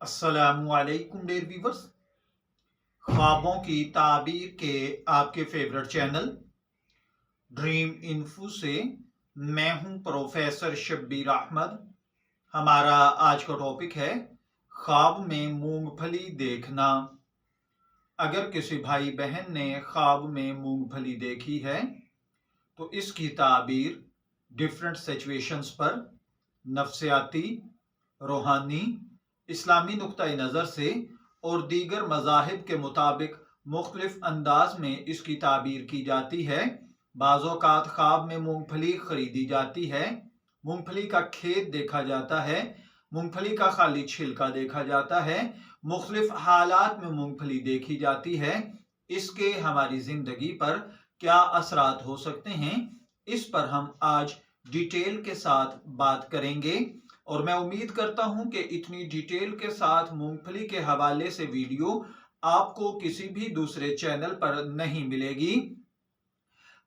अस्सलामुअलैकुम dear viewers. ख्वाबों की ताबीर के आपके फेवरेट चैनल ड्रीम इन्फो से मैं हूं प्रोफेसर शब्बीर अहमद। हमारा आज का टॉपिक है ख्वाब में मूंगफली देखना। अगर किसी भाई बहन ने ख्वाब में मूंगफली देखी है तो इसकी ताबीर डिफरेंट सिचुएशंस पर नफ्सियाती, रूहानी, इस्लामी नुक्ता नज़र से और दीगर मज़ाहिब के मुताबिक मुख्तलिफ अंदाज में इसकी ताबीर की जाती है। बाज़ औक़ात ख्वाब में मूंगफली खरीदी जाती है, मूंगफली का खेत देखा जाता है, मूंगफली का खाली छिलका देखा जाता है, मुख्तलिफ हालात में मूंगफली देखी जाती है। इसके हमारी ज़िंदगी पर क्या असरात हो सकते हैं, इस पर हम आज डिटेल के साथ बात करेंगे। और मैं उम्मीद करता हूं कि इतनी डिटेल के साथ मूंगफली के हवाले से वीडियो आपको किसी भी दूसरे चैनल पर नहीं मिलेगी।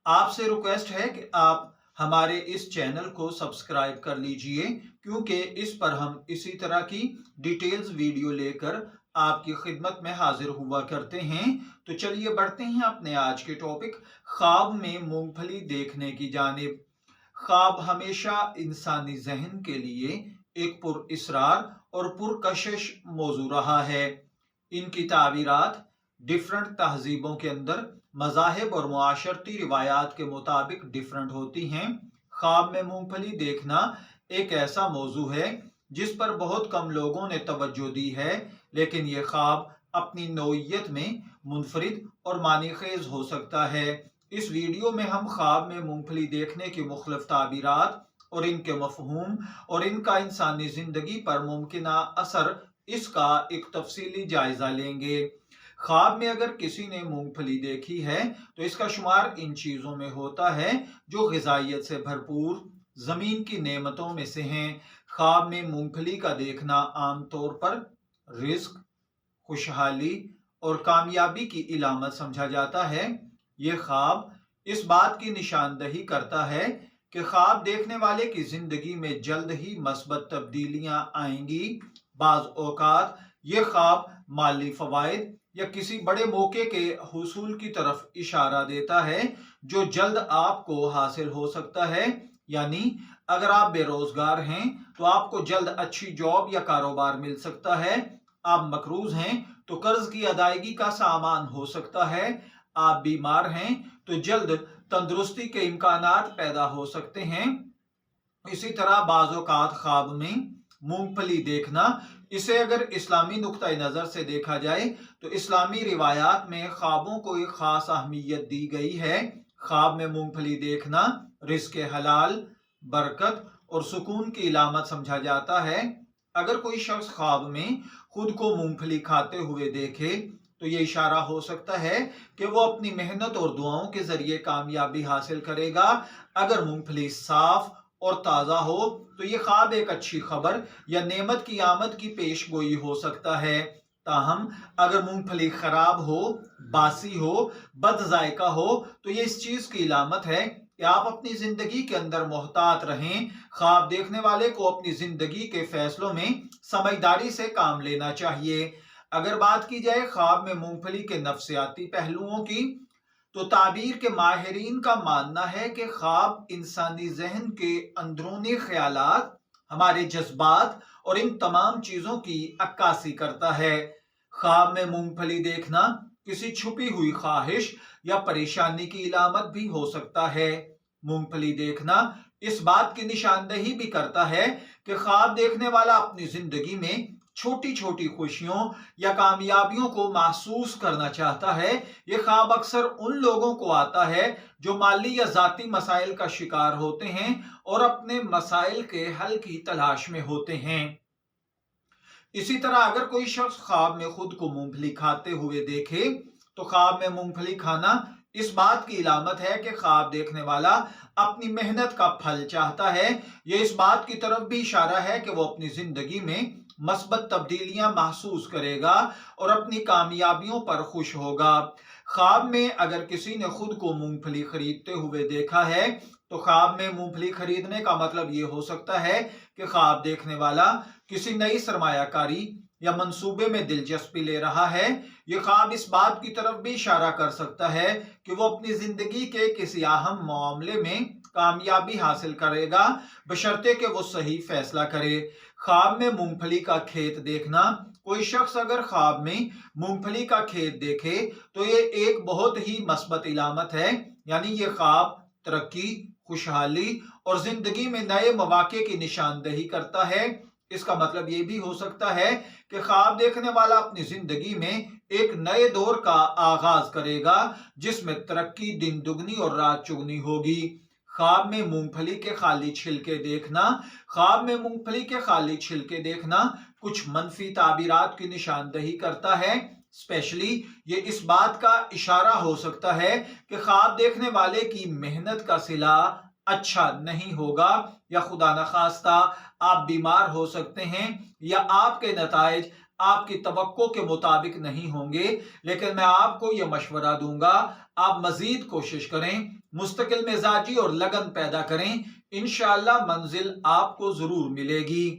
आपसे रिक्वेस्ट है कि आप हमारे इस चैनल को सब्सक्राइब कर लीजिए, क्योंकि इस पर हम इसी तरह की डिटेल्स वीडियो लेकर आपकी खिदमत में हाजिर हुआ करते हैं। तो चलिए बढ़ते हैं अपने आज के टॉपिक ख्वाब में मूंगफली देखने की जानिब। ख्वाब हमेशा इंसानी जहन के लिए एक पुरइसरार और पुरकशिश मौजू रहा है। इनकी ताबीरात डिफरेंट तहजीबों के अंदर मज़ाहिब और मुआशरती रिवायात के मुताबिक डिफरेंट होती हैं। ख्वाब में मूंगफली देखना एक ऐसा मौजू है जिस पर बहुत कम लोगों ने तवज्जो दी है, लेकिन यह ख्वाब अपनी नौइयत में मुनफरिद और मानीखेज हो सकता है। इस वीडियो में हम ख्वाब में मूंगफली देखने की मुख्तलिफ ताबीरात और इनके मफहूम और इनका इंसानी जिंदगी पर मुमकिना असर, इसका एक तफसीली जायजा लेंगे। ख्वाब में अगर किसी ने मूंगफली देखी है तो इसका शुमार इन चीज़ों में होता है जो ग़िज़ाइयत से भरपूर ज़मीन की नेमतों में से हैं। ख्वाब में मूंगफली का देखना आमतौर पर रिस्क, खुशहाली और कामयाबी की इलामत समझा जाता है। यह ख्वाब इस बात की निशानदही करता है कि ख्वाब देखने वाले की जिंदगी में जल्द ही मस्बत तब्दीलियां आएंगी। बाज़ औक़ात ये ख्वाब माली फ़वाइद या किसी बड़े मौके के हुसूल की तरफ इशारा देता है जो जल्द आपको हासिल हो सकता है। यानी अगर आप बेरोजगार हैं तो आपको जल्द अच्छी जॉब या कारोबार मिल सकता है। आप मकरूज हैं तो कर्ज की अदायगी का सामान हो सकता है। आप बीमार हैं तो जल्द तंदुरुस्ती के इम्कानात पैदा हो सकते हैं। इसी तरह बाज़ औक़ात ख्वाब में मूंगफली देखना, इसे अगर इस्लामी नुक्ता नज़र से देखा जाए तो इस्लामी रिवायात में ख्वाबों को एक ख़ास अहमियत दी गई है। ख्वाब में मूंगफली देखना रिज़्क़ हलाल, बरकत और सुकून की इलामत समझा जाता है। अगर कोई शख्स ख्वाब में खुद को मूंगफली खाते हुए देखे तो ये इशारा हो सकता है कि वो अपनी मेहनत और दुआओं के जरिए कामयाबी हासिल करेगा। अगर मूंगफली साफ और ताज़ा हो तो ये ख्वाब एक अच्छी खबर या नेमत की आमद की पेश गोई हो सकता है। ताहम अगर मूंगफली खराब हो, बासी हो, बद जायका हो तो ये इस चीज की इलामत है कि आप अपनी जिंदगी के अंदर मोहतात रहें। ख्वाब देखने वाले को अपनी जिंदगी के फैसलों में समझदारी से काम लेना चाहिए। अगर बात की जाए ख्वाब में मूंगफली के नफ्सियाती पहलुओं की, तो ताबीर के माहिरीन का मानना है कि ख्वाब इंसानी जहन के अंदरूनी ख्यालात, हमारे जज्बात और इन तमाम चीजों की अक्कासी करता है। ख्वाब में मूंगफली देखना किसी छुपी हुई ख्वाहिश या परेशानी की इलामत भी हो सकता है। मूंगफली देखना इस बात की निशानदही भी करता है कि ख्वाब देखने वाला अपनी जिंदगी में छोटी छोटी खुशियों या कामयाबियों को महसूस करना चाहता है। ये ख्वाब अक्सर उन लोगों को आता है जो माली या जाती मसाइल का शिकार होते हैं और अपने मसाइल के हल की तलाश में होते हैं। इसी तरह अगर कोई शख्स ख्वाब में खुद को मूंगफली खाते हुए देखे तो ख्वाब में मूंगफली खाना इस बात की इलामत है कि ख्वाब देखने वाला अपनी मेहनत का फल चाहता है। यह इस बात की तरफ भी इशारा है कि वो अपनी जिंदगी में मस्बत तब्दीलियां महसूस करेगा और अपनी कामयाबियों पर खुश होगा। ख्वाब में अगर किसी ने खुद को मूंगफली खरीदते हुए देखा है तो ख्वाब में मूंगफली खरीदने का मतलब ये हो सकता है कि ख्वाब देखने वाला किसी नई सरमायाकारी या मंसूबे में दिलचस्पी ले रहा है। ये ख्वाब इस बात की तरफ भी इशारा कर सकता है कि वो अपनी जिंदगी के किसी अहम मामले में कामयाबी हासिल करेगा, बशर्ते कि वो सही फैसला करे। ख्वाब में मूंगफली का खेत देखना। कोई शख्स अगर ख्वाब में मूंगफली का खेत देखे तो ये एक बहुत ही मस्बत इलामत है, यानी ये ख्वाब तरक्की, खुशहाली और जिंदगी में नए मौके की निशानदही करता है। इसका मतलब ये भी हो सकता है कि ख्वाब देखने वाला अपनी जिंदगी में एक नए दौर का आगाज करेगा, जिसमें तरक्की दिन दुगनी और रात चुगनी होगी। ख्वाब में मूंगफली के खाली छिलके देखना। ख्वाब में मूंगफली के खाली छिलके देखना कुछ मनफी ताबीरात की निशानदही करता है। स्पेशली ये इस बात का इशारा हो सकता है कि ख्वाब देखने वाले की मेहनत का सिला अच्छा नहीं होगा, या खुदा न खास्ता आप बीमार हो सकते हैं, या आपके नताइज आपकी तवक्को के मुताबिक नहीं होंगे। लेकिन मैं आपको यह मशवरा दूंगा, आप मजीद कोशिश करें, मुस्तकिल मिजाजी और लगन पैदा करें, इंशाअल्लाह मंजिल आपको जरूर मिलेगी।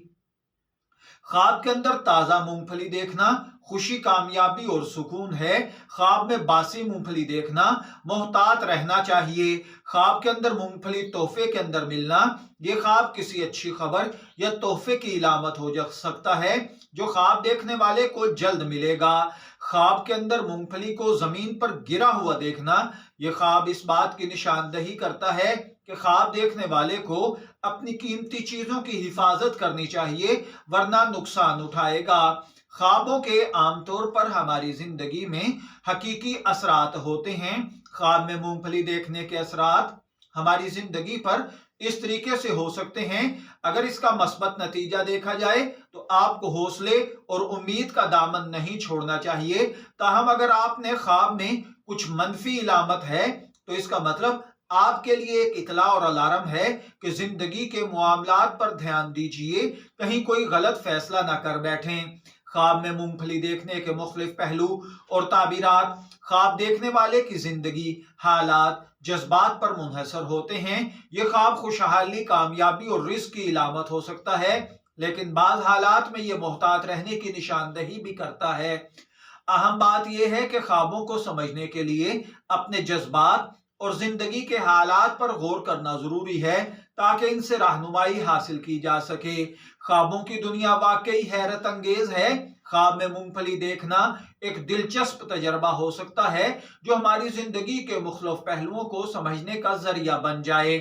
ख्वाब के अंदर ताजा मूंगफली देखना खुशी, कामयाबी और सुकून है। ख्वाब में बासी मूंगफली देखना मोहतात रहना चाहिए। ख्वाब के अंदर मूंगफली तोहफे के अंदर मिलना, यह ख्वाब किसी अच्छी खबर या तोहफे की इलामत हो जा सकता है, जो ख्वाब देखने वाले को जल्द मिलेगा। ख्वाब के अंदर मूंगफली को जमीन पर गिरा हुआ देखना, यह ख्वाब इस बात की निशानदही करता है कि ख्वाब देखने वाले को अपनी कीमती चीजों की हिफाजत करनी चाहिए, वरना नुकसान उठाएगा। ख्वाबों के आमतौर पर हमारी जिंदगी में हकीकी असरात होते हैं। ख्वाब में मूंगफली देखने के असरात हमारी जिंदगी पर इस तरीके से हो सकते हैं। अगर इसका मस्बत नतीजा देखा जाए तो आपको हौसले और उम्मीद का दामन नहीं छोड़ना चाहिए। ताहम अगर आपने ख्वाब में कुछ मनफी इलामत है तो इसका मतलब आपके लिए एक इतला और अलार्म है कि जिंदगी के मामलात पर ध्यान दीजिए, कहीं कोई गलत फैसला ना कर बैठें। ख्वाब में मूंगफली देखने के मुख्तलिफ पहलू और ताबीरात ख्वाब देखने वाले की जिंदगी, हालात, जज्बात पर मुनहसर होते हैं। ये ख्वाब खुशहाली, कामयाबी और रिस्क की इलामत हो सकता है, लेकिन बाज़ हालात में यह मोहतात रहने की निशानदही भी करता है। अहम बात यह है कि ख्वाबों को समझने के लिए अपने जज्बात और जिंदगी के हालात पर गौर करना जरूरी है, ताकि इनसे रहनुमाई हासिल की जा सके। ख्वाबों की दुनिया वाकई हैरत अंगेज है। ख्वाब में मूंगफली देखना एक दिलचस्प तजर्बा हो सकता है, जो हमारी जिंदगी के मुख्तलिफ पहलुओं को समझने का जरिया बन जाए।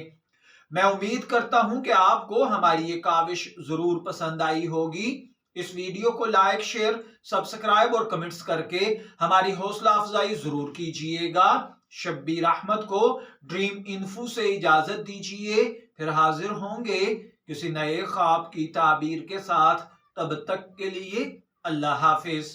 मैं उम्मीद करता हूं कि आपको हमारी ये काविश जरूर पसंद आई होगी। इस वीडियो को लाइक, शेयर, सब्सक्राइब और कमेंट्स करके हमारी हौसला अफजाई जरूर कीजिएगा। शब्बीर अहमद को ड्रीम इन्फो से इजाजत दीजिए, फिर हाजिर होंगे किसी नए ख्वाब की ताबीर के साथ। तब तक के लिए अल्लाह हाफिज।